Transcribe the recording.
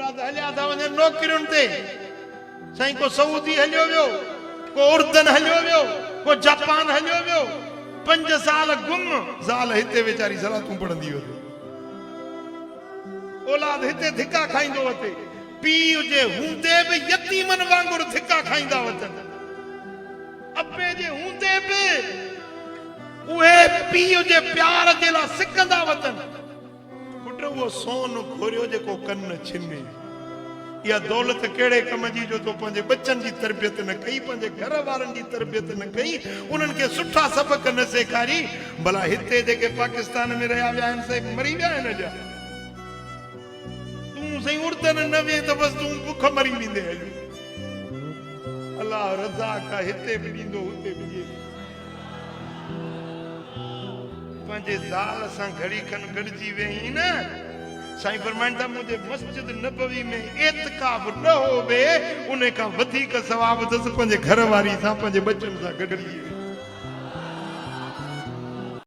औलाद हलिया था वने नौकरियुनि ते साईं को सऊदी हलियो वियो को उर्दन हलियो वियो को जापान हलियो वियो 5 साल गुम ज़ाल हिते वेचारी सलातूं पढ़ंदी हुई औलाद हिते धिका खाईंदो वते पीउ जे हूंदे बि यतीमन वांगुरु धिका खाईंदा वतन अबे जे हूंदे बि उहे पीउ जे प्यार जे लाइ सिकंदा वतन पुट वो सोन खोरियो जेको कन छिने या दौलत केड़े कम जी जो तो पंहिंजे बच्चन जी तरबियत न कई पंहिंजे घर वारन जी तरबियत न कई उन्हनि खे सुठा सबक न सेखारी भला हिते जेके पाकिस्तान में रहिया विया आहिनि से मरी विया आहिनि अॼु तूं सही उर्दन न वे त बस तूं बुख मरी वेंदे अल्लाह रज़ा का हिते बि ॾींदो हुते बि ॾिए पंहिंजे ज़ाल सां घड़ी खन गॾिजी वेही न साईं फरमाइंदा मुझे मस्जिद नबवी में एतकाफ न होवे उन्हें का वधीक सवाब दस पंहिंजे घर वारी सां पंहिंजे बच्चन सां गॾिजी